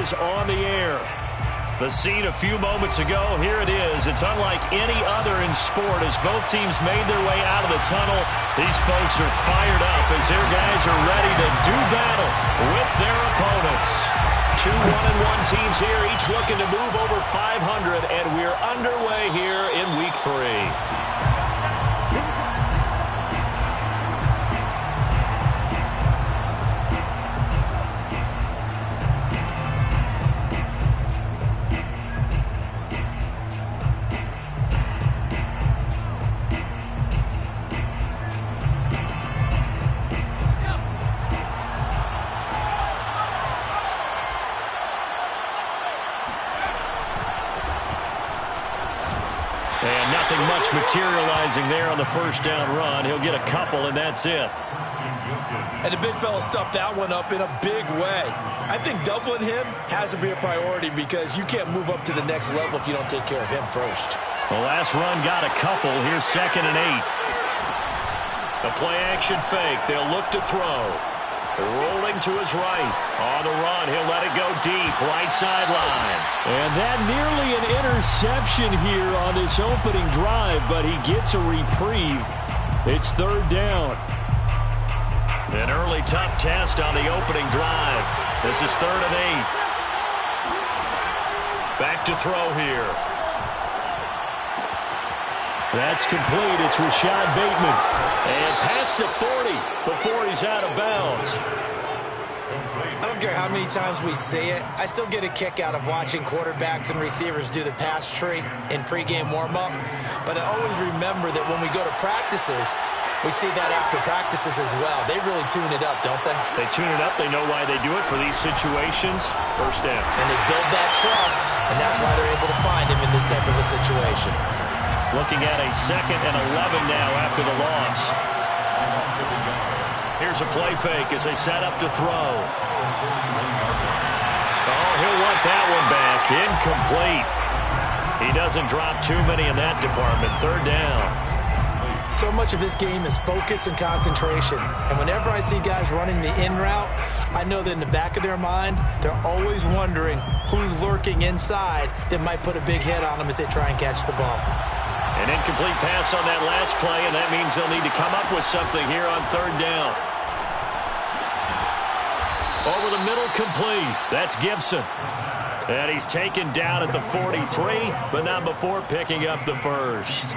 is on the air. The scene a few moments ago, here it is. It's unlike any other in sport as both teams made their way out of the tunnel. These folks are fired up as their guys are ready to do battle with their opponents. Two 1-1 teams here, each looking to move over 500, and we're underway here in Week 3. And nothing much materializing there on the first down run. He'll get a couple, and that's it. And the big fella stuffed that one up in a big way. I think doubling him has to be a priority because you can't move up to the next level if you don't take care of him first. The last run got a couple. Here's 2nd and 8. The play action fake. They'll look to throw. Rolling to his right. On the run, he'll let it go deep. Right sideline. And that nearly an interception here on this opening drive, but he gets a reprieve. It's 3rd down. An early tough test on the opening drive. This is 3rd and 8. Back to throw here. That's complete. It's Rashad Bateman. And past the 40 before he's out of bounds. I don't care how many times we see it. I still get a kick out of watching quarterbacks and receivers do the pass tree in pregame warm-up. But I always remember that when we go to practices, we see that after practices as well. They really tune it up, don't they? They tune it up. They know why they do it for these situations. First down. And they build that trust, and that's why they're able to find him in this type of a situation. Looking at a 2nd and 11 now after the loss. Here's a play fake as they set up to throw. Oh, he'll want that one back. Incomplete. He doesn't drop too many in that department. 3rd down. So much of this game is focus and concentration. And whenever I see guys running the in route, I know that in the back of their mind, they're always wondering who's lurking inside that might put a big hit on them as they try and catch the ball. An incomplete pass on that last play, and that means they'll need to come up with something here on 3rd down. Over the middle, complete. That's Gibson. And he's taken down at the 43, but not before picking up the first.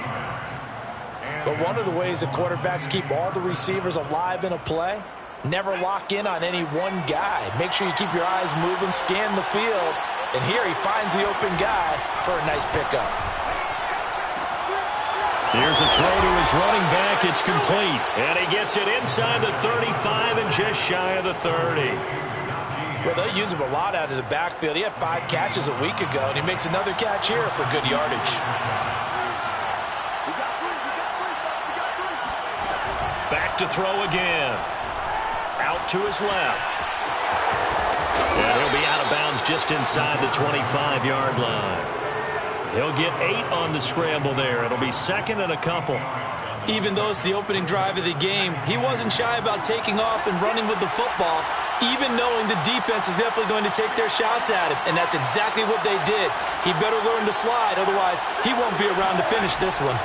But one of the ways that quarterbacks keep all the receivers alive in a play, never lock in on any one guy. Make sure you keep your eyes moving, scan the field, and here he finds the open guy for a nice pickup. Here's a throw to his running back. It's complete. And he gets it inside the 35 and just shy of the 30. Well, they use him a lot out of the backfield. He had 5 catches a week ago, and he makes another catch here for good yardage. Back to throw again. Out to his left. And he'll be out of bounds just inside the 25-yard line. He'll get 8 on the scramble there. It'll be 2nd and a couple. Even though it's the opening drive of the game, he wasn't shy about taking off and running with the football, even knowing the defense is definitely going to take their shots at him. And that's exactly what they did. He better learn to slide, otherwise he won't be around to finish this one.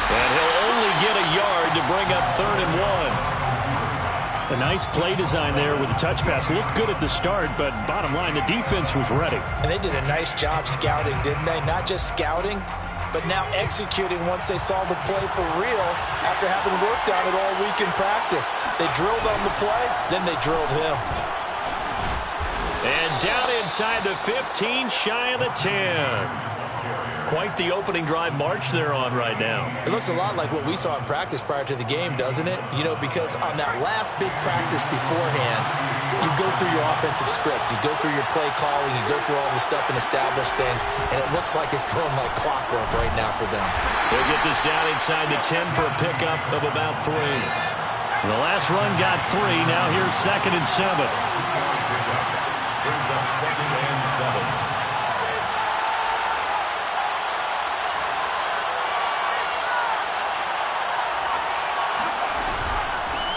And he'll only get a yard to bring up 3rd and 1. A nice play design there with the touch pass. Looked good at the start, but bottom line, the defense was ready. And they did a nice job scouting, didn't they? Not just scouting, but now executing once they saw the play for real after having worked on it all week in practice. They drilled on the play, then they drilled him. And down inside the 15, shy of the 10. Quite the opening drive march they're on right now. It looks a lot like what we saw in practice prior to the game, doesn't it? You know, because on that last big practice beforehand, you go through your offensive script, you go through your play calling, you go through all the stuff and establish things, and it looks like it's going like clockwork right now for them. They'll get this down inside the 10 for a pickup of about 3. The last run got 3. Now here's 2nd and 7. Brings up 2nd and 7.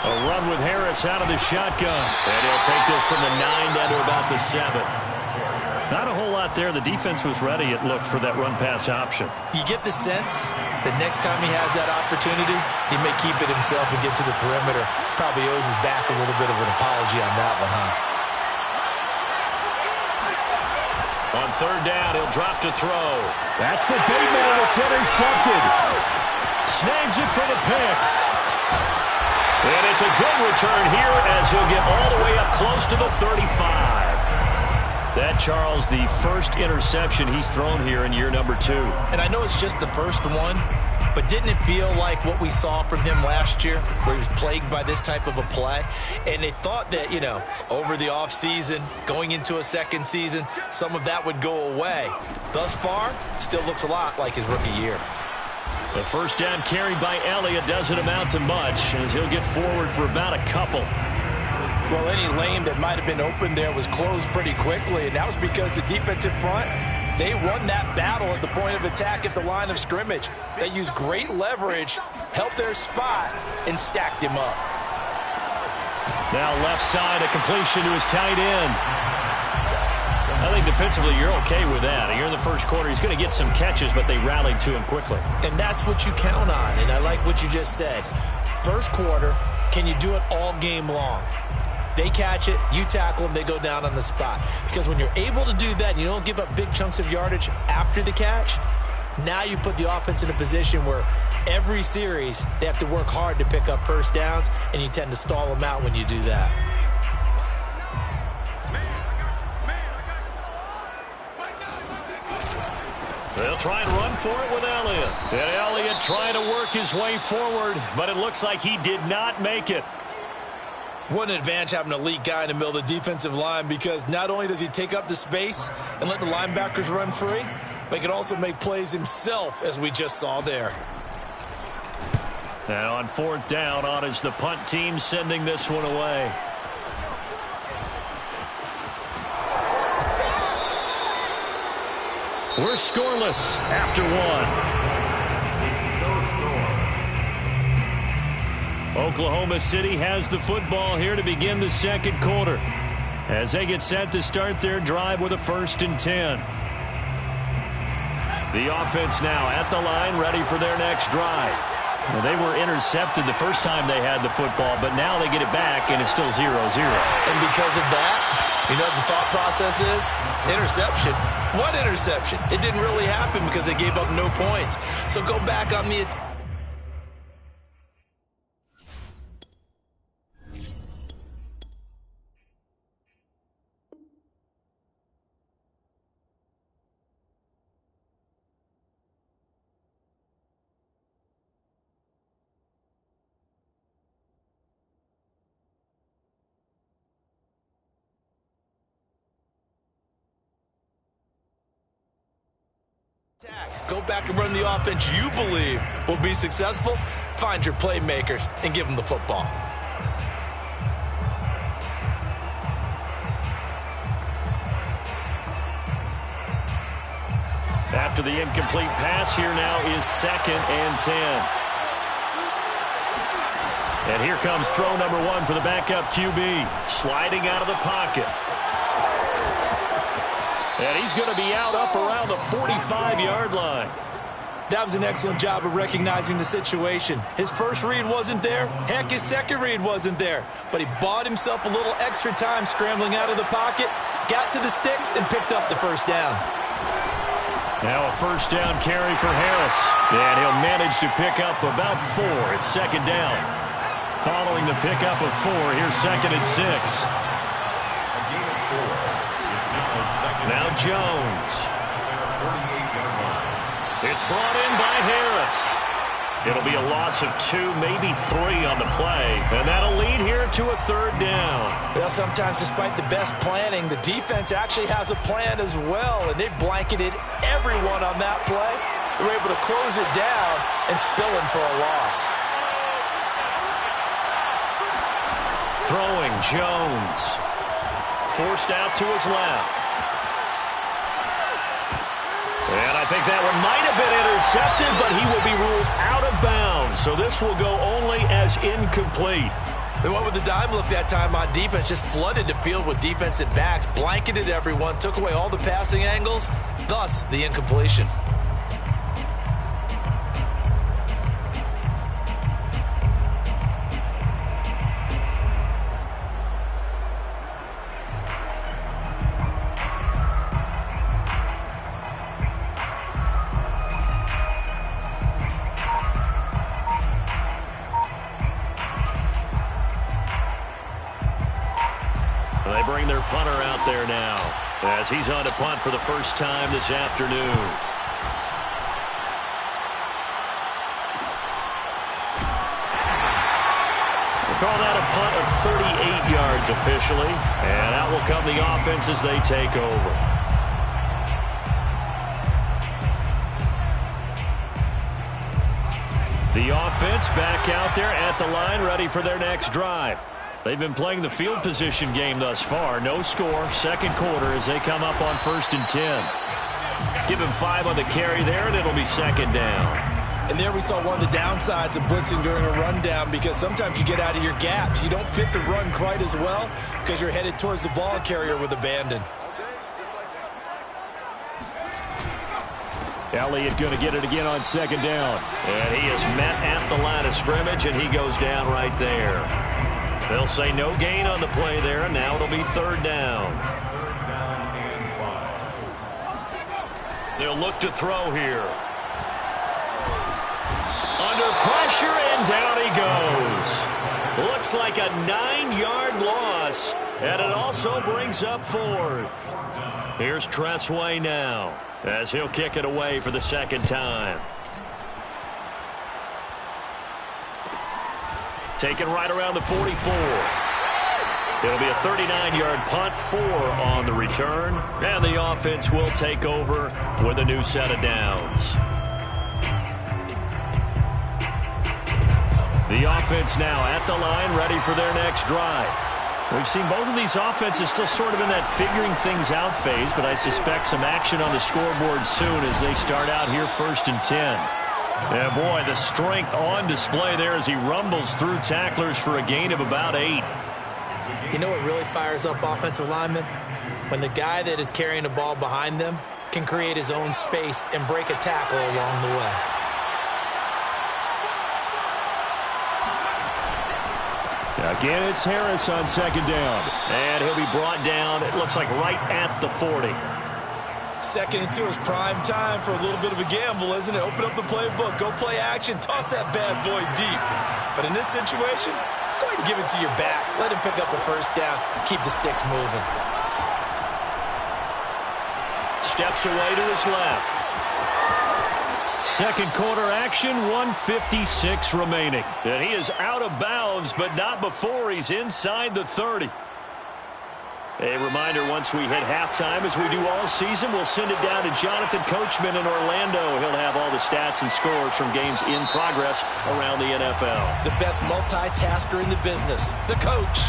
A run with Harris out of the shotgun. And he'll take this from the 9 down to about the 7. Not a whole lot there. The defense was ready, it looked, for that run-pass option. You get the sense that next time he has that opportunity, he may keep it himself and get to the perimeter. Probably owes his back a little bit of an apology on that one, huh? On 3rd down, he'll drop to throw. That's for Bateman, and it's intercepted. Snags it for the pick. And it's a good return here as he'll get all the way up close to the 35. That, Charles, the first interception he's thrown here in year number 2. And I know it's just the first one, but didn't it feel like what we saw from him last year, where he was plagued by this type of a play? And they thought that, you know, over the offseason, going into a second season, some of that would go away. Thus far, still looks a lot like his rookie year. The first down carried by Elliott doesn't amount to much, as he'll get forward for about a couple. Well, any lane that might have been open there was closed pretty quickly, and that was because the defensive front, they won that battle at the point of attack at the line of scrimmage. They used great leverage, helped their spot, and stacked him up. Now left side, a completion to his tight end. I think defensively you're okay with that. Here in the first quarter, he's going to get some catches, but they rallied to him quickly. And that's what you count on, and I like what you just said. First quarter, can you do it all game long? They catch it, you tackle them, they go down on the spot. Because when you're able to do that and you don't give up big chunks of yardage after the catch, now you put the offense in a position where every series they have to work hard to pick up first downs, and you tend to stall them out when you do that. They'll try and run for it with Elliott. And Elliott trying to work his way forward, but it looks like he did not make it. What an advantage having an elite guy in the middle of the defensive line, because not only does he take up the space and let the linebackers run free, but he can also make plays himself, as we just saw there. Now on 4th down, on is the punt team sending this one away. We're scoreless after 1. Oklahoma City has the football here to begin the second quarter, as they get set to start their drive with a 1st and 10. The offense now at the line, ready for their next drive. Well, they were intercepted the first time they had the football, but now they get it back, and it's still 0-0. And because of that, you know what the thought process is? Interception. What interception? It didn't really happen because they gave up no points. So go back on the attack. Go back and run the offense you believe will be successful. Find your playmakers and give them the football. After the incomplete pass, here now is 2nd and 10. And here comes throw number 1 for the backup QB. Sliding out of the pocket. And he's going to be out up around the 45-yard line. That was an excellent job of recognizing the situation. His first read wasn't there. Heck, his second read wasn't there. But he bought himself a little extra time scrambling out of the pocket, got to the sticks, and picked up the first down. Now a first down carry for Harris. And he'll manage to pick up about 4. It's 2nd down. Following the pickup of 4, here's 2nd and 6. Now Jones. It's brought in by Harris. It'll be a loss of 2, maybe 3 on the play. And that'll lead here to a 3rd down. Well, sometimes despite the best planning, the defense actually has a plan as well. And they blanketed everyone on that play. They were able to close it down and spill him for a loss. Throwing Jones. Forced out to his left. And I think that one might have been intercepted, but he will be ruled out of bounds. So this will go only as incomplete. They went with the dime look that time on defense, just flooded the field with defensive backs, blanketed everyone, took away all the passing angles, thus the incompletion. They bring their punter out there now as he's on to punt for the first time this afternoon. They call that a punt of 38 yards officially, and out will come the offense as they take over. The offense back out there at the line, ready for their next drive. They've been playing the field position game thus far. No score, second quarter as they come up on 1st and 10. Give him 5 on the carry there, and it'll be second down. And there we saw one of the downsides of blitzing during a rundown, because sometimes you get out of your gaps. You don't fit the run quite as well because you're headed towards the ball carrier with abandon. Elliott going to get it again on second down. And he is met at the line of scrimmage, and he goes down right there. They'll say no gain on the play there, and now it'll be third down. They'll look to throw here. Under pressure, and down he goes. Looks like a 9-yard loss, and it also brings up 4th. Here's Tressway now as he'll kick it away for the second time. Taken right around the 44. It'll be a 39-yard punt, 4 on the return, and the offense will take over with a new set of downs. The offense now at the line, ready for their next drive. We've seen both of these offenses still sort of in that figuring things out phase, but I suspect some action on the scoreboard soon as they start out here 1st and 10. Yeah, boy, the strength on display there as he rumbles through tacklers for a gain of about 8. You know what really fires up offensive linemen? When the guy that is carrying the ball behind them can create his own space and break a tackle along the way. Again, it's Harris on second down. And he'll be brought down, it looks like right at the 40. 2nd and 2 is prime time for a little bit of a gamble, isn't it? Open up the playbook, go play action, toss that bad boy deep. But in this situation, go ahead and give it to your back. Let him pick up the first down, keep the sticks moving. Steps away to his left. Second quarter action, 1:56 remaining. And he is out of bounds, but not before he's inside the 30. A reminder, once we hit halftime, as we do all season, we'll send it down to Jonathan Coachman in Orlando. He'll have all the stats and scores from games in progress around the NFL. The best multitasker in the business, the coach.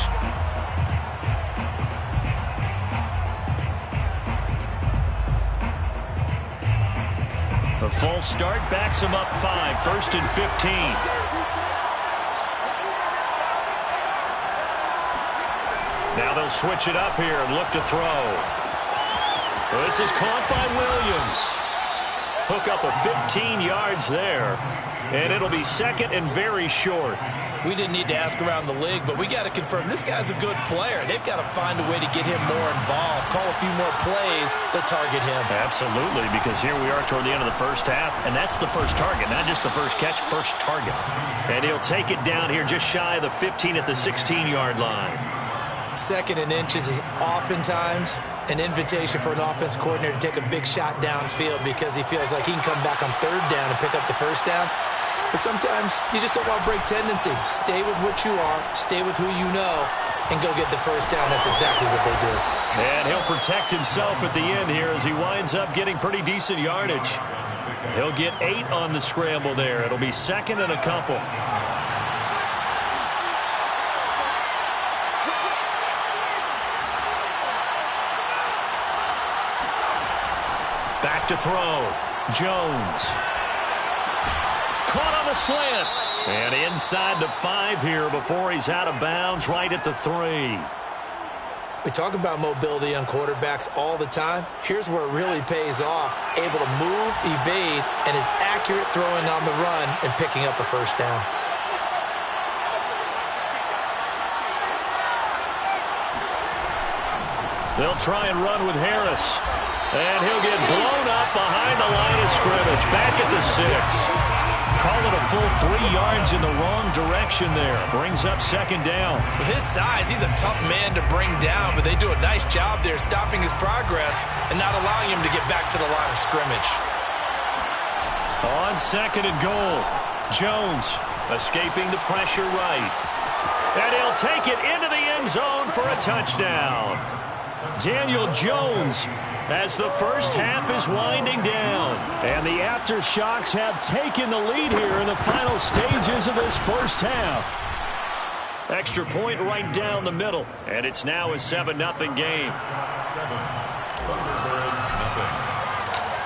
The false start backs him up 5, 1st and 15. Now they'll switch it up here and look to throw. This is caught by Williams. Hook up of 15 yards there, and it'll be second and very short. We didn't need to ask around the league, but we got to confirm this guy's a good player. They've got to find a way to get him more involved, call a few more plays that target him. Absolutely, because here we are toward the end of the first half, and that's the first target, not just the first catch, first target. And he'll take it down here just shy of the 15 at the 16-yard line. 2nd and inches is oftentimes an invitation for an offense coordinator to take a big shot downfield because he feels like he can come back on 3rd down and pick up the first down. But sometimes you just don't want to break tendency. Stay with what you are, stay with who you know, and go get the first down. That's exactly what they did. And he'll protect himself at the end here as he winds up getting pretty decent yardage. He'll get 8 on the scramble there. It'll be 2nd and a couple. Back to throw. Jones. Caught on the slant. And inside the 5 here before he's out of bounds right at the 3. We talk about mobility on quarterbacks all the time. Here's where it really pays off. Able to move, evade, and is accurate throwing on the run and picking up a first down. They'll try and run with Harris. And he'll get blown up behind the line of scrimmage. Back at the 6. Call it a full 3 yards in the wrong direction there. Brings up second down. With his size, he's a tough man to bring down, but they do a nice job there stopping his progress and not allowing him to get back to the line of scrimmage. On second and goal, Jones escaping the pressure right. And he'll take it into the end zone for a touchdown. Daniel Jones as the first half is winding down. And the aftershocks have taken the lead here in the final stages of this first half. Extra point right down the middle. And it's now a 7-0 game. 7.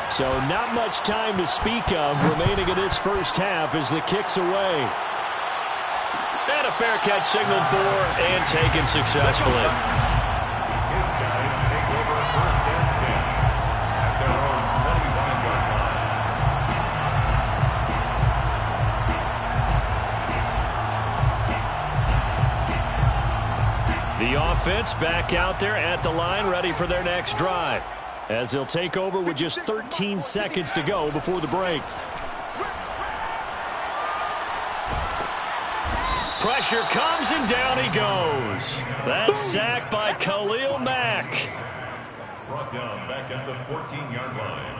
So not much time to speak of remaining in this first half as the kick's away. And a fair catch signaled for and taken successfully. The offense back out there at the line, ready for their next drive. As they'll take over with just 13 seconds to go before the break. Pressure comes and down he goes. That's sacked by Khalil Mack. Brought down back at the 14-yard line.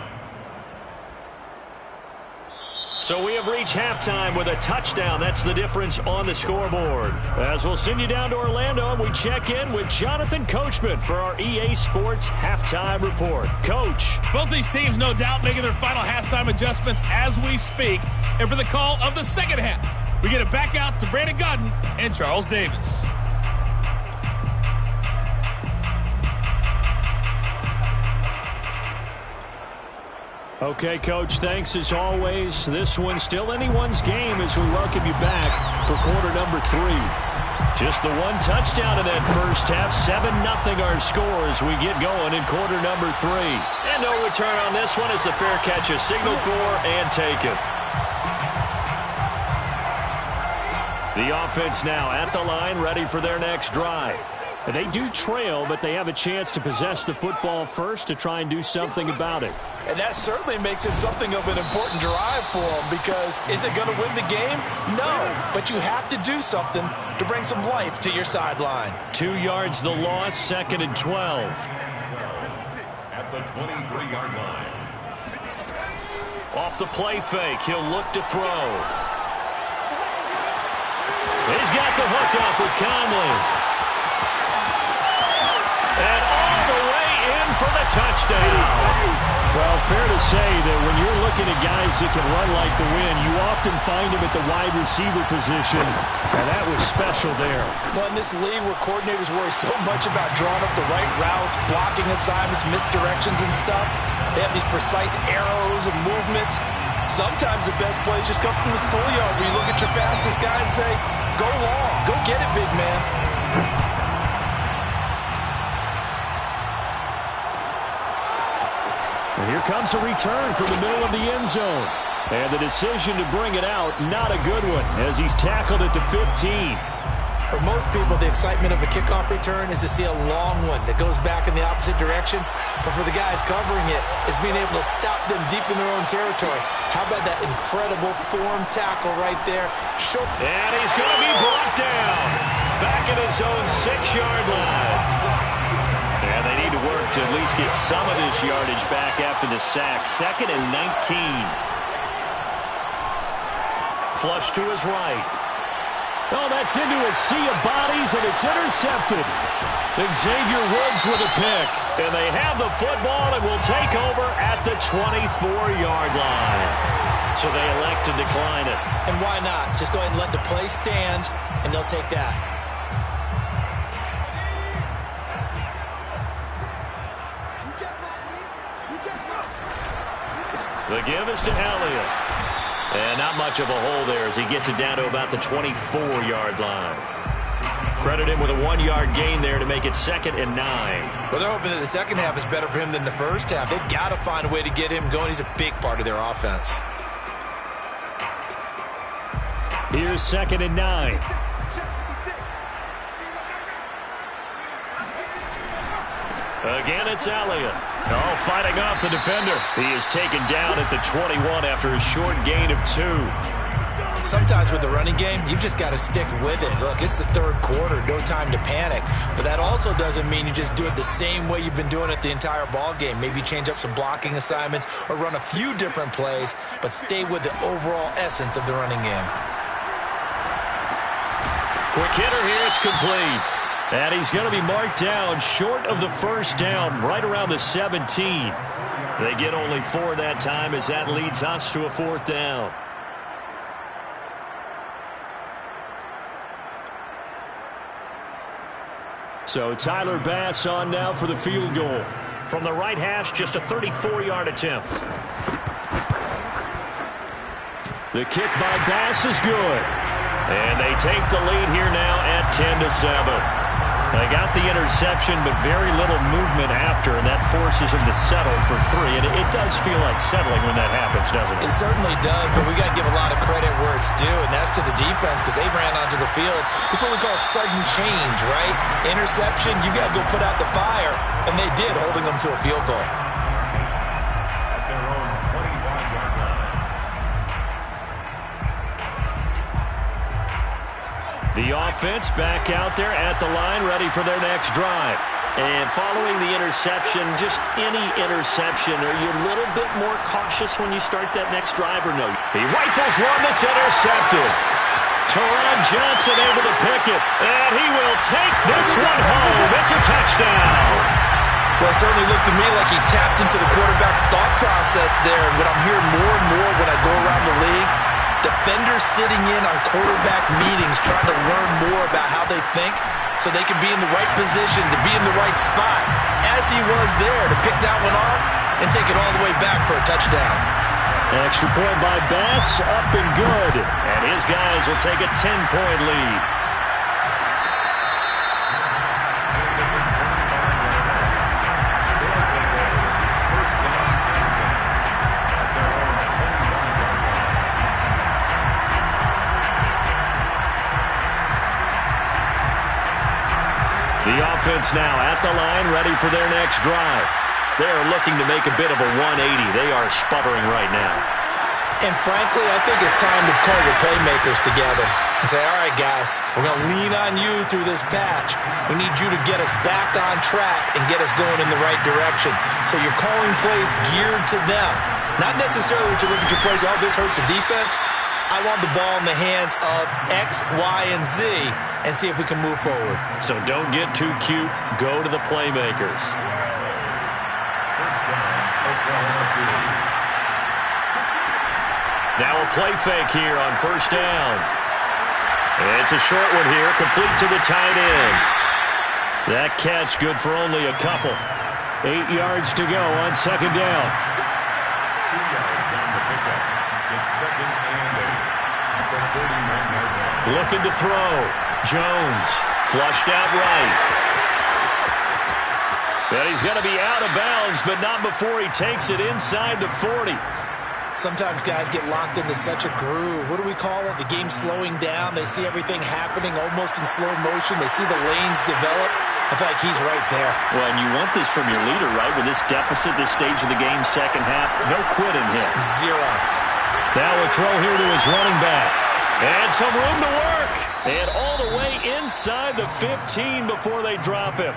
So we have reached halftime with a touchdown. That's the difference on the scoreboard. As we'll send you down to Orlando, we check in with Jonathan Coachman for our EA Sports Halftime Report. Coach. Both these teams, no doubt, making their final halftime adjustments as we speak. And for the call of the second half, we get it back out to Brandon Godden and Charles Davis. Okay, Coach, thanks as always. This one's still anyone's game as we welcome you back for quarter number 3. Just the one touchdown in that first half. 7-0 our score as we get going in quarter number 3. And no return on this one as the fair catch is signaled for and taken. The offense now at the line, ready for their next drive. They do trail, but they have a chance to possess the football first to try and do something about it. And that certainly makes it something of an important drive for them, because is it going to win the game? No, but you have to do something to bring some life to your sideline. 2 yards the loss, second and 12. At the 23-yard line. Off the play fake, he'll look to throw. He's got the hook up with Conley. And all the way in for the touchdown. Well, fair to say that when you're looking at guys that can run like the wind, you often find them at the wide receiver position, and that was special there. Well, in this league where coordinators worry so much about drawing up the right routes, blocking assignments, misdirections and stuff, they have these precise arrows and movements. Sometimes the best plays just come from the schoolyard where you look at your fastest guy and say, go long, go get it, big man. Here comes a return from the middle of the end zone. And the decision to bring it out, not a good one, as he's tackled at the 15. For most people, the excitement of a kickoff return is to see a long one that goes back in the opposite direction. But for the guys covering it, is being able to stop them deep in their own territory. How about that incredible form tackle right there? And he's going to be brought down. Back at his own 6-yard line. And they need to work to at least get some of this yardage back after the sack. Second and 19. Flush to his right. Oh, that's into a sea of bodies, and it's intercepted. Xavier Woods with a pick. And they have the football and will take over at the 24-yard line. So they elect to decline it. And why not? Just go ahead and let the play stand, and they'll take that. The give is to Elliott. And not much of a hole there as he gets it down to about the 24-yard line. Credit him with a 1-yard gain there to make it 2nd and 9. Well, they're hoping that the second half is better for him than the first half. They've got to find a way to get him going. He's a big part of their offense. Here's 2nd and 9. Again, it's Elliott. Oh, fighting off the defender. He is taken down at the 21 after a short gain of 2. Sometimes with the running game, you've just got to stick with it. Look, it's the third quarter, no time to panic. But that also doesn't mean you just do it the same way you've been doing it the entire ball game. Maybe change up some blocking assignments or run a few different plays, but stay with the overall essence of the running game. Quick hitter here, it's complete. And he's going to be marked down short of the first down, right around the 17. They get only 4 that time as that leads us to a 4th down. So Tyler Bass on now for the field goal. From the right hash, just a 34-yard attempt. The kick by Bass is good. And they take the lead here now at 10-7. They got the interception, but very little movement after, and that forces them to settle for 3. And it does feel like settling when that happens, doesn't it? It certainly does, but we got to give a lot of credit where it's due, and that's to the defense because they ran onto the field. This is what we call sudden change, right? Interception, you got to go put out the fire, and they did, holding them to a field goal. The offense back out there at the line, ready for their next drive. And following the interception, just any interception, are you a little bit more cautious when you start that next drive or no? He rifles one that's intercepted. Teron Johnson able to pick it, and he will take this one home. It's a touchdown. Well, it certainly looked to me like he tapped into the quarterback's thought process there. And what I'm hearing more and more when I go around the league, defenders sitting in on quarterback meetings trying to learn more about how they think so they can be in the right position to be in the right spot, as he was there to pick that one off and take it all the way back for a touchdown. Extra point by Bass, up and good. And his guys will take a 10-point lead. The offense now at the line, ready for their next drive. They are looking to make a bit of a 180. They are sputtering right now. And frankly, I think it's time to call the playmakers together and say, all right, guys, we're going to lean on you through this patch. We need you to get us back on track and get us going in the right direction. So you're calling plays geared to them. Not necessarily that you look at your plays, oh, this hurts the defense. I want the ball in the hands of X, Y, and Z and see if we can move forward. So don't get too cute. Go to the playmakers. Now a play fake here on first down. It's a short one here, complete to the tight end. That catch good for only a couple. 8 yards to go on second down. 2 yards on the pickup. It's 2nd and 8. Looking to throw. Jones flushed out right. And he's going to be out of bounds, but not before he takes it inside the 40. Sometimes guys get locked into such a groove. What do we call it? The game's slowing down. They see everything happening almost in slow motion. They see the lanes develop. I feel like he's right there. Well, and you want this from your leader, right? With this deficit, this stage of the game, second half, no quitting him. 0. Now a throw here to his running back. And some room to work. And all the way inside the 15 before they drop him.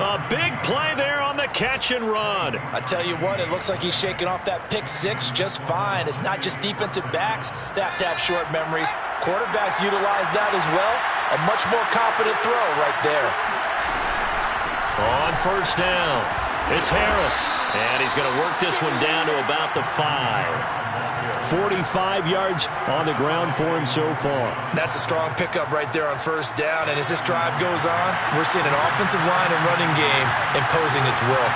A big play there on the catch and run. I tell you what, it looks like he's shaking off that pick six just fine. It's not just defensive backs that have to have short memories. Quarterbacks utilize that as well. A much more confident throw right there. On first down, it's Harris. And he's going to work this one down to about the 5. 45 yards on the ground for him so far. That's a strong pickup right there on first down. And as this drive goes on, we're seeing an offensive line and running game imposing its will.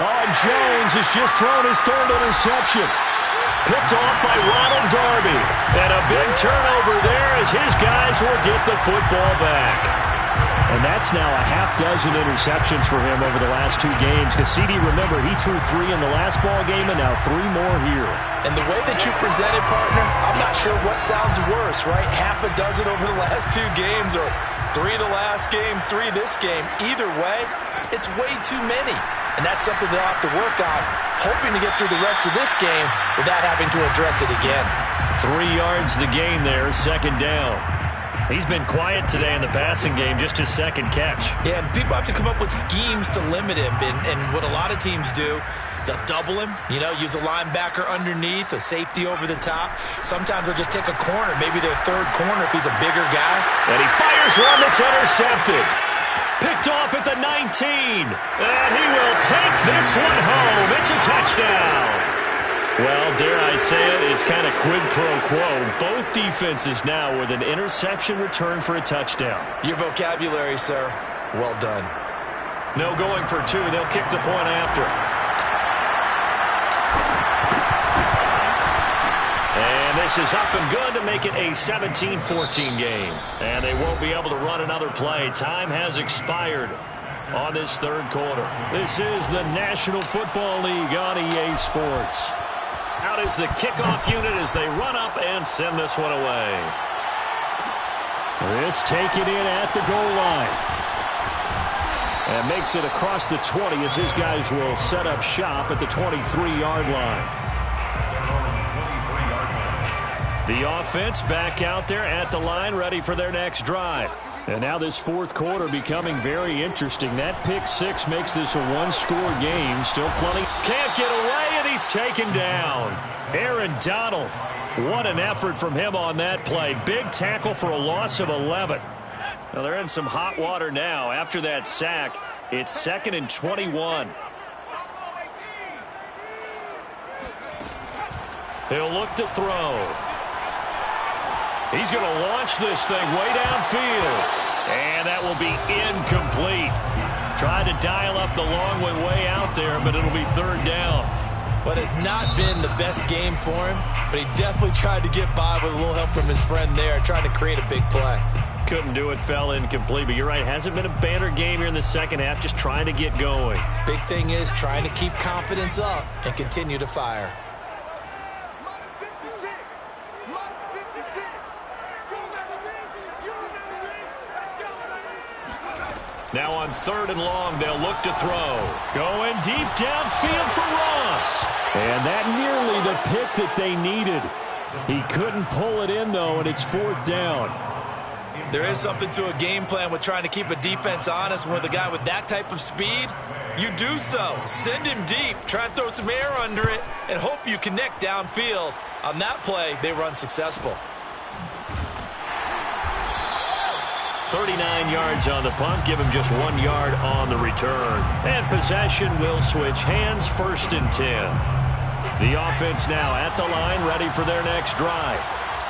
Oh, and Jones has just thrown his third interception. Picked off by Ronald Darby. And a big turnover there as his guys will get the football back. And that's now a half dozen interceptions for him over the last 2 games. Because CD, remember, he threw 3 in the last ball game and now 3 more here. And the way that you presented, partner, I'm not sure what sounds worse, right? Half a dozen over the last 2 games or 3 the last game, 3 this game. Either way, it's way too many. And that's something they'll have to work on, hoping to get through the rest of this game without having to address it again. 3 yards the gain there, second down. He's been quiet today in the passing game, just his second catch. Yeah, and people have to come up with schemes to limit him. And what a lot of teams do, they'll double him, use a linebacker underneath, a safety over the top. Sometimes they'll just take a corner, maybe their third corner if he's a bigger guy. And he fires one that's intercepted. Picked off at the 19. And he will take this one home. It's a touchdown. Well, dare I say it, it's kind of quid pro quo. Both defenses now with an interception return for a touchdown. Your vocabulary, sir. Well done. No going for 2. They'll kick the point after. And this is up and good to make it a 17-14 game. And they won't be able to run another play. Time has expired on this third quarter. This is the National Football League on EA Sports. Out is the kickoff unit as they run up and send this one away. This taken in at the goal line. And makes it across the 20 as his guys will set up shop at the 23-yard line. The offense back out there at the line, ready for their next drive. And now this fourth quarter becoming very interesting. That pick 6 makes this a one-score game. Still plenty. Can't get away, and he's taken down. Aaron Donald. What an effort from him on that play. Big tackle for a loss of 11. Now they're in some hot water now. After that sack, it's 2nd and 21. He'll look to throw. He's going to launch this thing way downfield. And that will be incomplete. Tried to dial up the long one way out there, but it'll be third down. What has not been the best game for him, but he definitely tried to get by with a little help from his friend there, trying to create a big play. Couldn't do it, fell incomplete. But you're right, hasn't been a banner game here in the second half, just trying to get going. Big thing is trying to keep confidence up and continue to fire. Now on 3rd and long, they'll look to throw. Going deep downfield for Ross. And that nearly the pick that they needed. He couldn't pull it in, though, and it's 4th down. There is something to a game plan with trying to keep a defense honest. With a guy with that type of speed, you do so. Send him deep. Try and throw some air under it and hope you connect downfield. On that play, they were unsuccessful. 39 yards on the punt, give him just 1 yard on the return. And possession will switch hands, 1st and 10. The offense now at the line, ready for their next drive.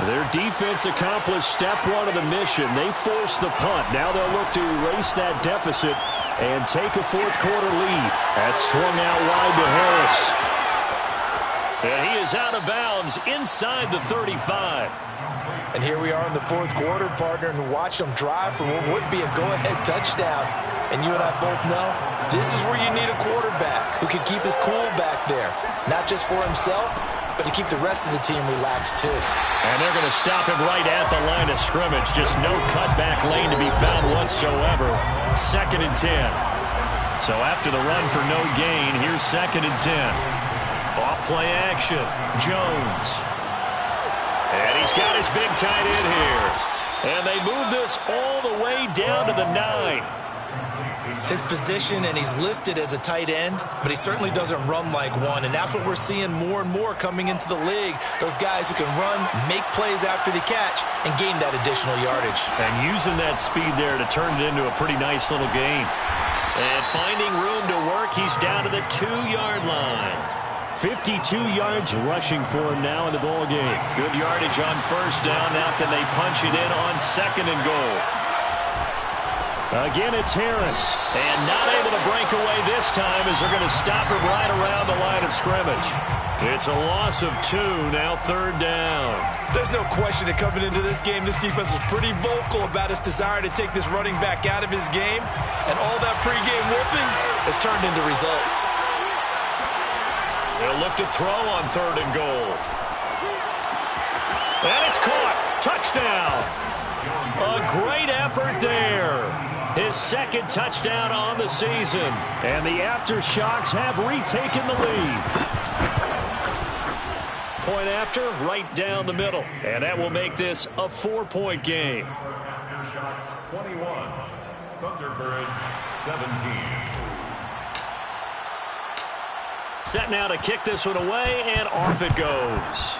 Their defense accomplished step 1 of the mission. They forced the punt. Now they'll look to erase that deficit and take a fourth quarter lead. That's swung out wide to Harris. And he is out of bounds inside the 35. And here we are in the fourth quarter, partner, and watch them drive for what would be a go-ahead touchdown. And you and I both know this is where you need a quarterback who can keep his cool back there. Not just for himself, but to keep the rest of the team relaxed too. And they're going to stop him right at the line of scrimmage. Just no cutback lane to be found whatsoever. 2nd and 10. So after the run for no gain, here's 2nd and 10. Off play action. Jones. And he's got his big tight end here. And they move this all the way down to the 9. His position, and he's listed as a tight end, but he certainly doesn't run like one. And that's what we're seeing more and more coming into the league. Those guys who can run, make plays after the catch, and gain that additional yardage. And using that speed there to turn it into a pretty nice little game. And finding room to work, he's down to the 2-yard line. 52 yards rushing for him now in the ball game. Good yardage on 1st down. Now can they punch it in on 2nd and goal? Again, it's Harris. And not able to break away this time as they're going to stop him right around the line of scrimmage. It's a loss of 2, now 3rd down. There's no question that coming into this game, this defense was pretty vocal about its desire to take this running back out of his game, and all that pregame whooping has turned into results. They'll look to throw on 3rd and goal. And it's caught. Touchdown. A great effort there. His 2nd touchdown on the season. And the Aftershocks have retaken the lead. Point after, right down the middle. And that will make this a 4-point game. Aftershocks 21, Thunderbirds 17. Set now to kick this one away, and off it goes.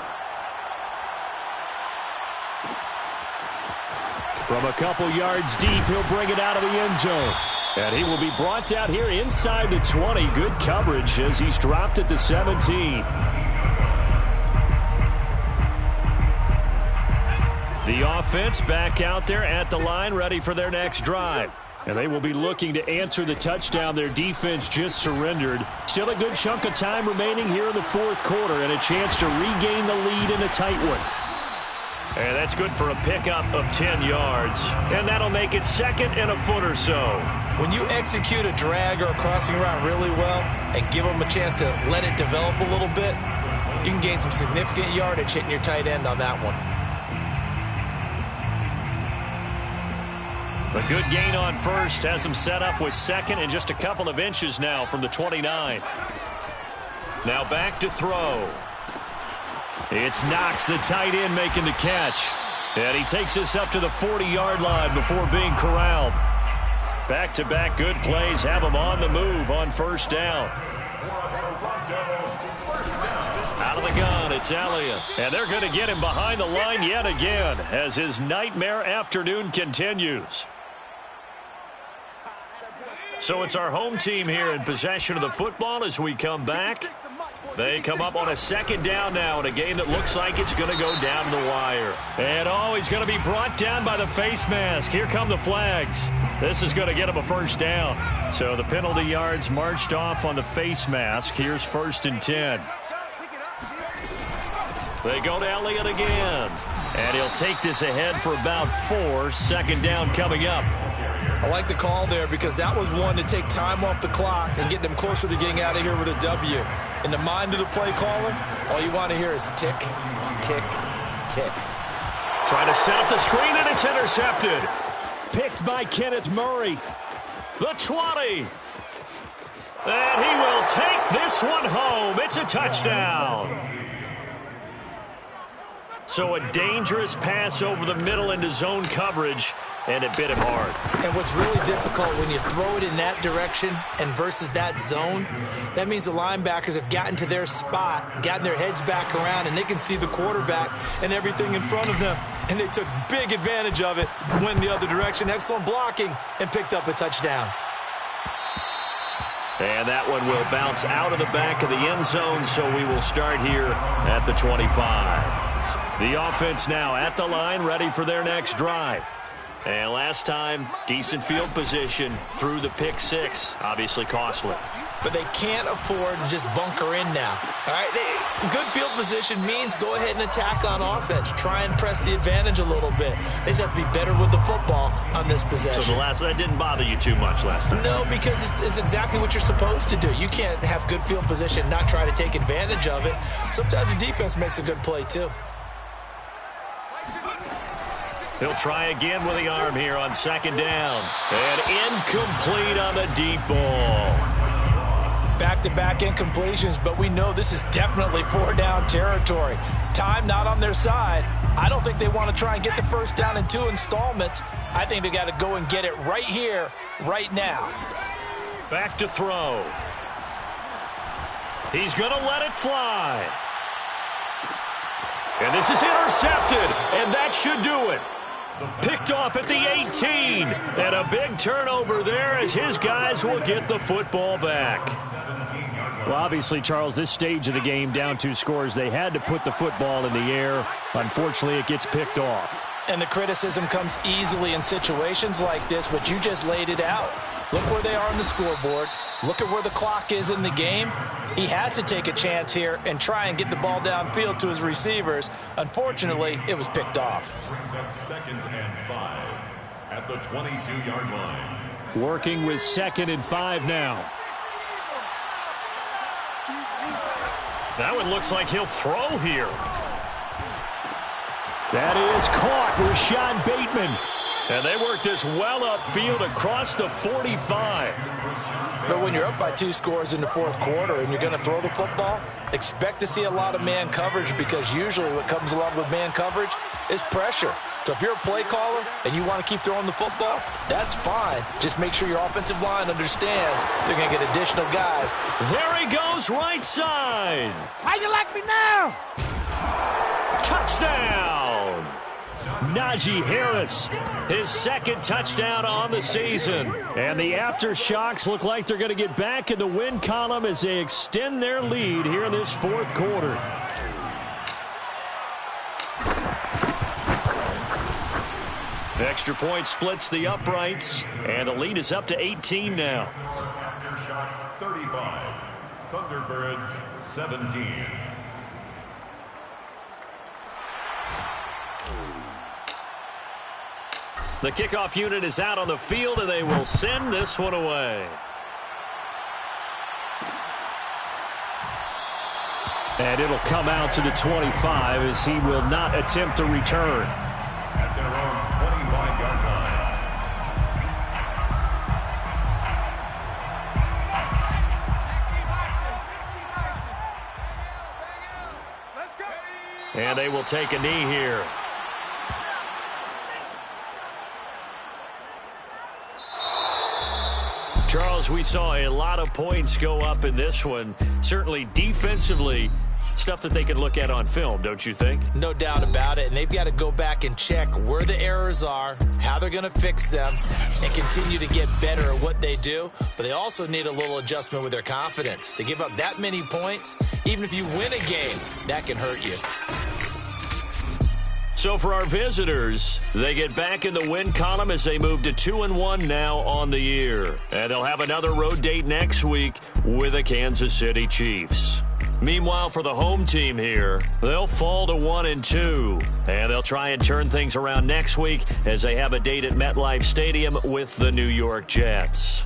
From a couple yards deep, he'll bring it out of the end zone. And he will be brought down here inside the 20. Good coverage as he's dropped at the 17. The offense back out there at the line, ready for their next drive. And they will be looking to answer the touchdown their defense just surrendered. Still a good chunk of time remaining here in the 4th quarter and a chance to regain the lead in a tight one. And that's good for a pickup of 10 yards. And that'll make it 2nd and a foot or so. When you execute a drag or a crossing route really well and give them a chance to let it develop a little bit, you can gain some significant yardage hitting your tight end on that one. A good gain on 1st has him set up with 2nd and just a couple of inches now from the 29. Now back to throw. It's Knox, the tight end, making the catch. And he takes this up to the 40-yard line before being corralled. Back-to-back good plays have him on the move on 1st down. Out of the gun, it's Elliott. And they're going to get him behind the line yet again as his nightmare afternoon continues. So it's our home team here in possession of the football as we come back. They come up on a 2nd down now in a game that looks like it's going to go down to the wire. And he's going to be brought down by the face mask. Here come the flags. This is going to get him a 1st down. So the penalty yards marched off on the face mask. Here's 1st and 10. They go to Elliott again. And he'll take this ahead for about 4. 2nd down coming up. I like the call there because that was one to take time off the clock and get them closer to getting out of here with a W. In the mind of the play caller, all you want to hear is tick, tick, tick. Trying to set up the screen, and it's intercepted. Picked by Kenneth Murray. The 20. And he will take this one home. It's a touchdown. So a dangerous pass over the middle into zone coverage, and it bit him hard. And what's really difficult when you throw it in that direction and versus that zone, that means the linebackers have gotten to their spot, gotten their heads back around, and they can see the quarterback and everything in front of them. And they took big advantage of it, went the other direction, excellent blocking, and picked up a touchdown. And that one will bounce out of the back of the end zone, so we will start here at the 25. The offense now at the line, ready for their next drive. And last time, decent field position through the pick 6. Obviously costly. But they can't afford to just bunker in now. All right, good field position means go ahead and attack on offense. Try and press the advantage a little bit. They just have to be better with the football on this possession. So that didn't bother you too much last time? No, because it's exactly what you're supposed to do. You can't have good field position, not try to take advantage of it. Sometimes the defense makes a good play too. He'll try again with the arm here on 2nd down. And incomplete on the deep ball. Back-to-back incompletions, but we know this is definitely 4-down territory. Time not on their side. I don't think they want to try and get the 1st down in 2 installments. I think they got to go and get it right here, right now. Back to throw. He's going to let it fly. And this is intercepted, and that should do it. Picked off at the 18. And a big turnover there as his guys will get the football back. Well, obviously, Charles, this stage of the game, down 2 scores, they had to put the football in the air. Unfortunately, it gets picked off. And the criticism comes easily in situations like this, but you just laid it out. Look where they are on the scoreboard. Look at where the clock is in the game. He has to take a chance here and try and get the ball downfield to his receivers. Unfortunately, it was picked off. Brings up 2nd and 5 at the 22-yard line. Working with 2nd and 5 now. That one looks like he'll throw here. That is caught. Rashad Bateman. And they work this well upfield across the 45. But when you're up by 2 scores in the 4th quarter and you're going to throw the football, expect to see a lot of man coverage, because usually what comes along with man coverage is pressure. So if you're a play caller and you want to keep throwing the football, that's fine. Just make sure your offensive line understands they're going to get additional guys. There he goes, right side. How you like me now? Touchdown. Najee Harris. His 2nd touchdown on the season. And the aftershocks look like they're going to get back in the win column as they extend their lead here in this 4th quarter. Extra point splits the uprights, and the lead is up to 18 now. Aftershocks 35, Thunderbirds 17. The kickoff unit is out on the field, and they will send this one away. And it'll come out to the 25 as he will not attempt to return. At their own 25-yard line. Let's go. And they will take a knee here. Charles, we saw a lot of points go up in this one. Certainly defensively, stuff that they can look at on film, don't you think? No doubt about it, and they've got to go back and check where the errors are, how they're going to fix them, and continue to get better at what they do. But they also need a little adjustment with their confidence. To give up that many points, even if you win a game, that can hurt you. So for our visitors, they get back in the win column as they move to 2-1 now on the year. And they'll have another road date next week with the Kansas City Chiefs. Meanwhile, for the home team here, they'll fall to 1-2. And they'll try and turn things around next week as they have a date at MetLife Stadium with the New York Jets.